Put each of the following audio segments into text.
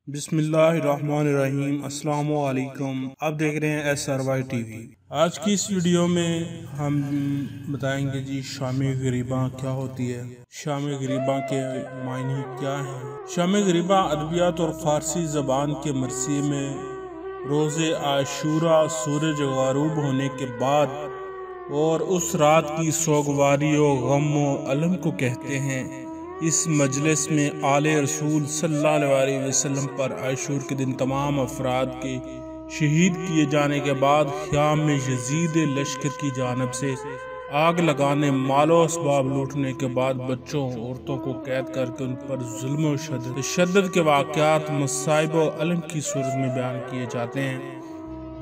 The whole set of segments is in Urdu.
بسم اللہ الرحمن الرحیم۔ السلام علیکم، آپ دیکھ رہے ہیں srytv۔ آج کی اس ویڈیو میں ہم بتائیں گے جی شام غریباں کیا ہوتی ہے، شام غریباں کے معنی کیا ہیں۔ شام غریباں ادبیات اور فارسی زبان کے مرثیے میں روز عاشوراء سورج غروب ہونے کے بعد اور اس رات کی سوگواری و غم و الم کو کہتے ہیں۔ اس مجلس میں آل رسول صلی اللہ علیہ وسلم پر عاشور کے دن تمام افراد کے شہید کیے جانے کے بعد خیام میں یزید لشکر کی جانب سے آگ لگانے، مال و اسباب لوٹنے کے بعد بچوں عورتوں کو قید کر کے ان پر ظلم و تشدد کے واقعات مصائب و علم کی صورت میں بیان کیے جاتے ہیں،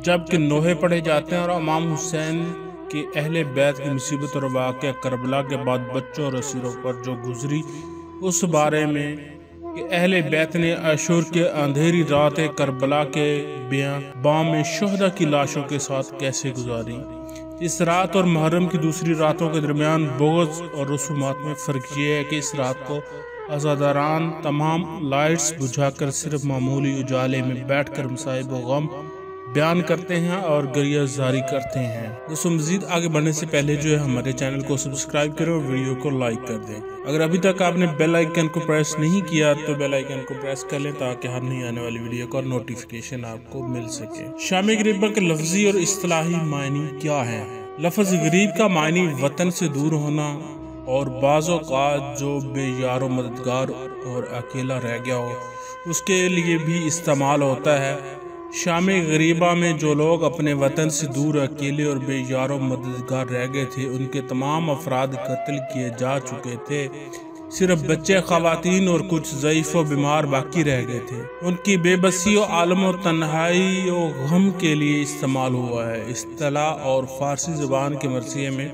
جبکہ نوحے پڑھے جاتے ہیں اور امام حسین کہ اہل بیت کی مصیبت اور واقعہ کربلا کے بعد بچوں اور اسیروں پر جو گزری اس بارے میں کہ اہل بیت نے عاشور کے اندھیری رات کربلا کے بیاباں میں شہداء کی لاشوں کے ساتھ کیسے گزاری۔ اس رات اور محرم کی دوسری راتوں کے درمیان بغض اور رسومات میں فرق یہ ہے کہ اس رات کو عزاداران تمام لائٹس بجھا کر صرف معمولی اجالے میں بیٹھ کر مصائب و غم بیان کرتے ہیں اور گریہ زاری کرتے ہیں۔ دوستو مزید آگے بڑھنے سے پہلے جو ہے ہمارے چینل کو سبسکرائب کریں اور ویڈیو کو لائک کر دیں۔ اگر ابھی تک آپ نے بیل آئیکن کو پریس نہیں کیا تو بیل آئیکن کو پریس کر لیں تاکہ ہر نئی آنے والی ویڈیو کا نوٹیفیکیشن آپ کو مل سکے۔ شام غریباں کے لفظی اور اصطلاحی معنی کیا ہیں؟ لفظ غریب کا معنی وطن سے دور ہونا اور بعض اوقات جو بے یار و مددگار اور اکیلا رہ گیا ہو اس کے لیے بھی استعمال ہوتا ہے۔ شام غریباں میں جو لوگ اپنے وطن سے دور اکیلے اور بے یار و مددگار رہ گئے تھے ان کے تمام افراد قتل کیے جا چکے تھے، صرف بچے، خواتین اور کچھ ضعیف و بیمار باقی رہ گئے تھے۔ ان کی بے بسی و عالم و تنہائی و غم کے لیے استعمال ہوا ہے۔ اصطلاح اور فارسی زبان کے مرثیے میں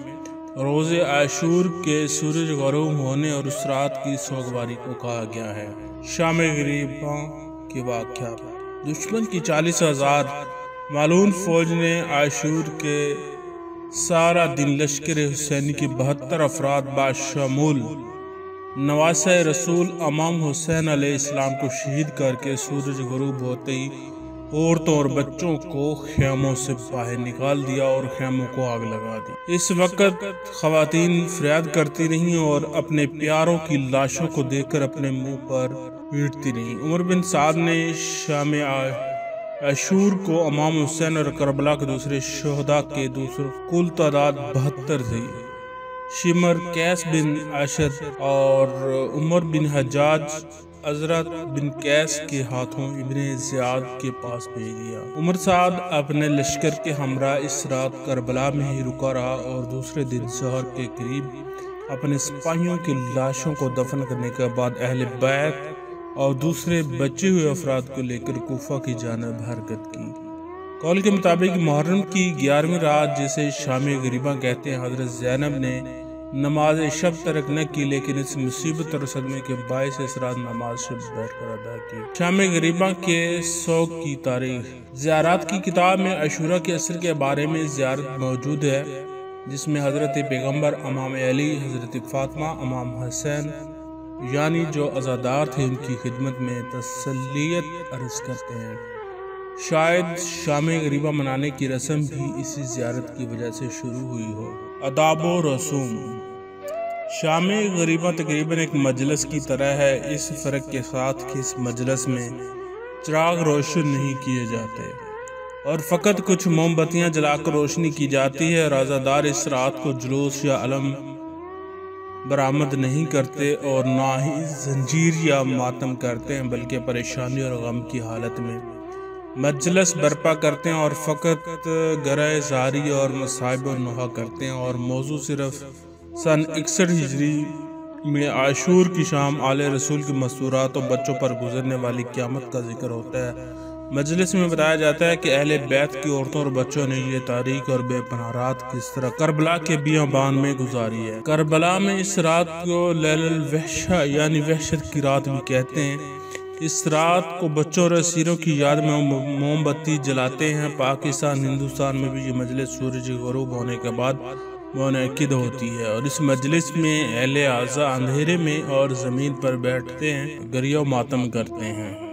روز عاشور کے سورج غروب ہونے اور اس رات کی سوگواری کو کہا گیا ہے۔ شام غریباں کے واقعات: دشمن کی 40,000 معلوم فوج نے عاشور کے سارا دن لشکر حسینی کی 72 افراد بشمول نواسہ رسول امام حسین علیہ السلام کو شہید کر کے سورج غروب ہوتے ہی عورتوں اور بچوں کو خیموں سے باہر نکال دیا اور خیموں کو آگ لگا دی۔ اس وقت خواتین فریاد کرتی رہیں اور اپنے پیاروں کی لاشوں کو دیکھ کر اپنے منہ پر پیٹتی رہیں۔ عمر بن سعد نے شام عاشور کو امام حسین اور کربلا کے دوسرے شہداء کے کل تعداد 72 تھی۔ شمر، قیس بن اشد اور عمر بن حجاج حضرت بن قیس کے ہاتھوں ابن زیاد کے پاس بھیج دیا۔ عمر سعد اپنے لشکر کے ہمراہ اس رات کربلا میں ہی رکا رہا اور دوسرے دن ظہر کے قریب اپنے سپاہیوں کی لاشوں کو دفن کرنے کے بعد اہل بیت اور دوسرے بچے ہوئے افراد کو لے کر کوفہ کی جانب حرکت کی۔ قول کے مطابق محرم کی 11ویں رات جسے شام غریباں کہتے ہیں، حضرت زینب نے نماز شب ترک نہ کی لیکن اس مصیبت اور صدمے کے باعث اس رات نماز شب بیٹھ کر ادا کی۔ شام غریباں کے سوگ کی تاریخ: زیارات کی کتاب میں عاشوراء کے عصر کے بارے میں زیارت موجود ہے جس میں حضرت پیغمبر، امام علی، حضرت فاطمہ، امام حسین یعنی جو عزادار تھے ان کی خدمت میں تسلیت عرض کرتے ہیں۔ شاید شام غریباں منانے کی رسم بھی اسی زیارت کی وجہ سے شروع ہوئی ہو۔ آداب و رسوم: شام غریباں تقریباً ایک مجلس کی طرح ہے، اس فرق کے ساتھ کہ اس مجلس میں چراغ روشن نہیں کیے جاتے اور فقط کچھ موم بتیاں جلا کر روشنی کی جاتی ہے۔ عزادار اس رات کو جلوس یا علم برآمد نہیں کرتے اور نہ ہی زنجیر یا ماتم کرتے ہیں بلکہ پریشانی اور غم کی حالت میں مجلس برپا کرتے ہیں اور فقط گریہ زاری اور مصائب و نوحہ کرتے ہیں، اور موضوع صرف سن 61 ہجری میں عاشور کی شام آل رسول کی مستورات اور بچوں پر گزرنے والی قیامت کا ذکر ہوتا ہے۔ مجلس میں بتایا جاتا ہے کہ اہل بیت کی عورتوں اور بچوں نے یہ تاریک اور بے پناہ رات کس طرح کربلا کے بیابان میں گزاری ہے۔ کربلا میں اس رات کو لیل الوحشہ یعنی وحشت کی رات بھی کہتے ہیں۔ اس رات کو بچوں اور اسیروں کی یاد میں موم بتی جلاتے ہیں۔ پاکستان، ہندوستان میں بھی یہ مجلس سورج غروب ہونے کے بعد منعقد ہوتی ہے اور اس مجلس میں اہل اعزا اندھیرے میں اور زمین پر بیٹھتے ہیں، گریہ و ماتم کرتے ہیں۔